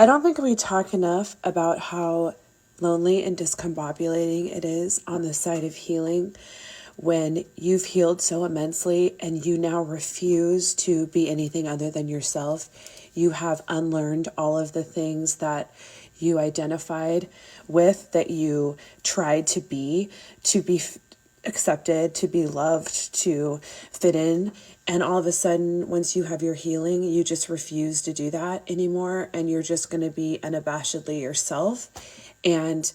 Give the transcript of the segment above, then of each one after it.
I don't think we talk enough about how lonely and discombobulating it is on the side of healing when you've healed so immensely and you now refuse to be anything other than yourself. You have unlearned all of the things that you identified with, that you tried to be accepted, to be loved, to fit in. And all of a sudden, once you have your healing, you just refuse to do that anymore. And you're just going to be unabashedly yourself. And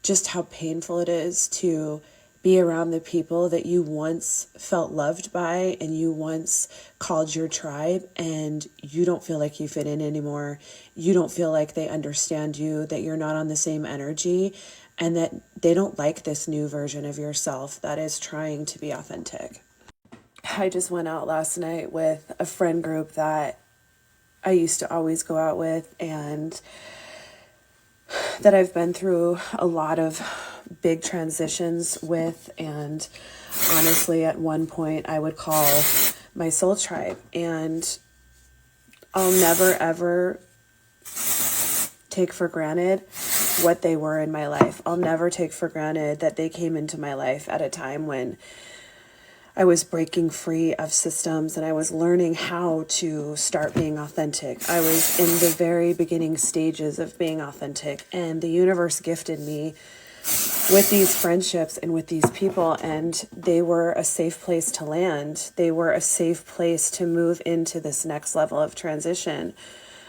just how painful it is to be around the people that you once felt loved by and you once called your tribe, and you don't feel like you fit in anymore. You don't feel like they understand you, that you're not on the same energy, and that they don't like this new version of yourself that is trying to be authentic. I just went out last night with a friend group that I used to always go out with, and that I've been through a lot of big transitions with. And honestly, at one point I would call my soul tribe, and I'll never ever take for granted what they were in my life. I'll never take for granted that they came into my life at a time when I was breaking free of systems and I was learning how to start being authentic. I was in the very beginning stages of being authentic, and the universe gifted me with these friendships and with these people, and they were a safe place to land. They were a safe place to move into this next level of transition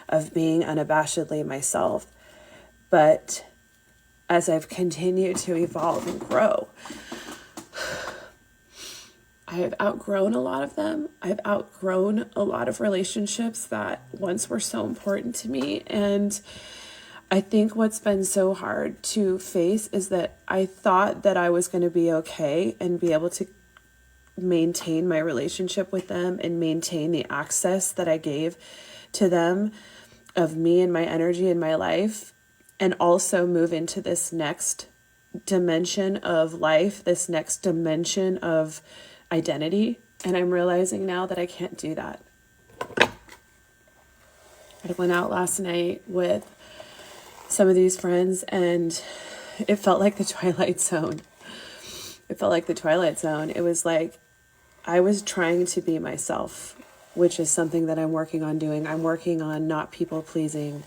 of being unabashedly myself. But as I've continued to evolve and grow, I have outgrown a lot of them. I've outgrown a lot of relationships that once were so important to me. And I think what's been so hard to face is that I thought that I was going to be okay and be able to maintain my relationship with them and maintain the access that I gave to them of me and my energy in my life, and also move into this next dimension of life, this next dimension of identity. And I'm realizing now that I can't do that. I went out last night with some of these friends, and it felt like the Twilight Zone. It felt like the Twilight Zone. It was like I was trying to be myself, which is something that I'm working on doing. I'm working on not people pleasing.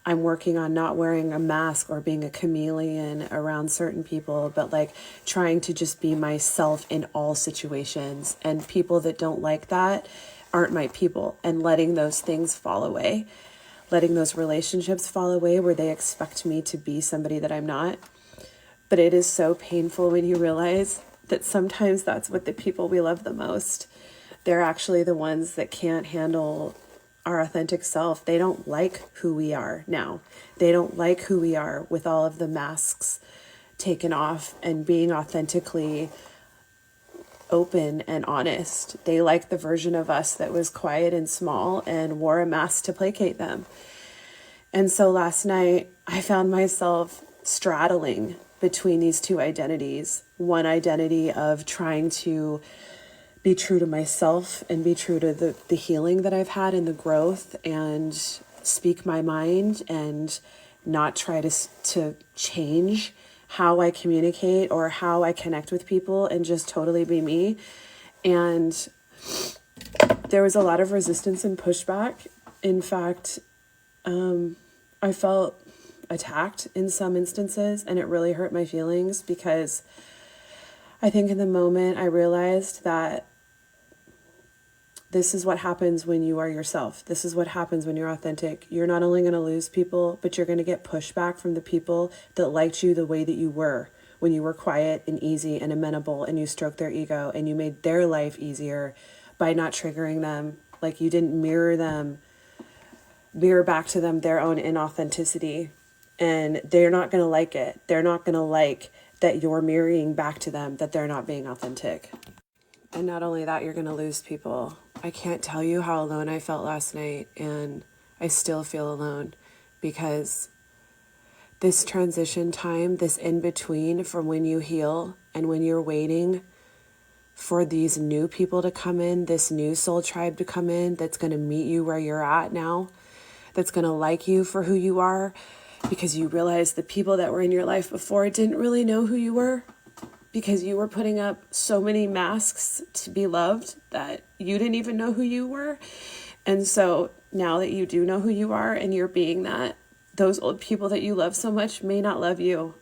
I'm working on not wearing a mask or being a chameleon around certain people, but like trying to just be myself in all situations. And people that don't like that aren't my people, and letting those things fall away, letting those relationships fall away where they expect me to be somebody that I'm not. But it is so painful when you realize that sometimes that's what the people we love the most, they're actually the ones that can't handle our authentic self. They don't like who we are now. They don't like who we are with all of the masks taken off and being authentically open and honest. They like the version of us that was quiet and small and wore a mask to placate them. And so last night I found myself straddling between these two identities. One identity of trying to be true to myself and be true to the healing that I've had and the growth, and speak my mind and not try to change how I communicate or how I connect with people, and just totally be me. And there was a lot of resistance and pushback. In fact, I felt attacked in some instances, and it really hurt my feelings, because I think in the moment I realized that this is what happens when you are yourself. This is what happens when you're authentic. You're not only going to lose people, but you're going to get pushback from the people that liked you the way that you were, when you were quiet and easy and amenable, and you stroked their ego and you made their life easier by not triggering them. Like you didn't mirror back to them their own inauthenticity. And they're not going to like it. They're not going to like that you're mirroring back to them that they're not being authentic. And not only that, you're going to lose people. I can't tell you how alone I felt last night, and I still feel alone, because this transition time, this in between from when you heal and when you're waiting for these new people to come in, this new soul tribe to come in that's going to meet you where you're at now, that's going to like you for who you are, because you realize the people that were in your life before didn't really know who you were, because you were putting up so many masks to be loved that you didn't even know who you were. And so now that you do know who you are and you're being that, those old people that you love so much may not love you.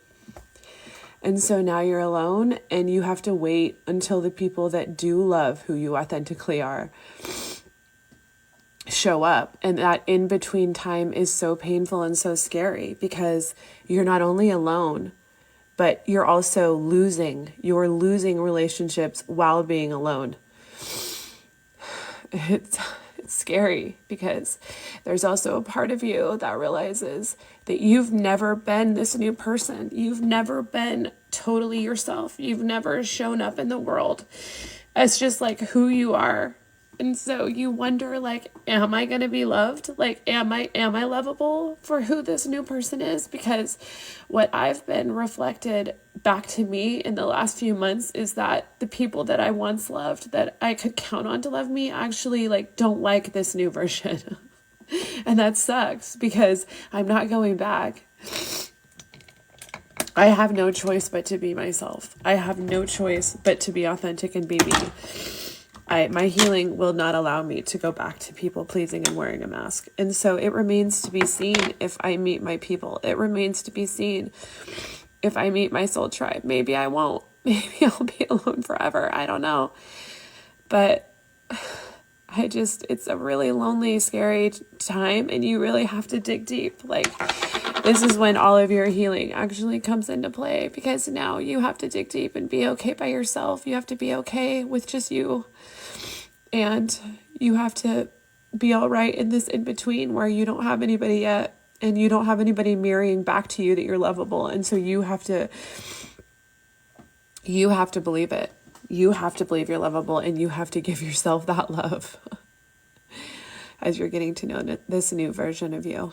And so now you're alone, and you have to wait until the people that do love who you authentically are show up. And that in between time is so painful and so scary, because you're not only alone, but you're also losing. You're losing relationships while being alone. It's scary, because there's also a part of you that realizes that you've never been this new person. You've never been totally yourself. You've never shown up in the world as just like who you are. And so you wonder, like, am I going to be loved? Like, am I lovable for who this new person is? Because what I've been reflected back to me in the last few months is that the people that I once loved, that I could count on to love me, actually like don't like this new version. And that sucks, because I'm not going back. I have no choice but to be myself. I have no choice but to be authentic and be me. My healing will not allow me to go back to people pleasing and wearing a mask. And so it remains to be seen if I meet my people. It remains to be seen if I meet my soul tribe. Maybe I won't. Maybe I'll be alone forever. I don't know. But it's a really lonely, scary time, and you really have to dig deep. Like, this is when all of your healing actually comes into play, because now you have to dig deep and be okay by yourself. You have to be okay with just you. And you have to be all right in this in-between where you don't have anybody yet, and you don't have anybody mirroring back to you that you're lovable. And so you have to believe it. You have to believe you're lovable, and you have to give yourself that love as you're getting to know this new version of you.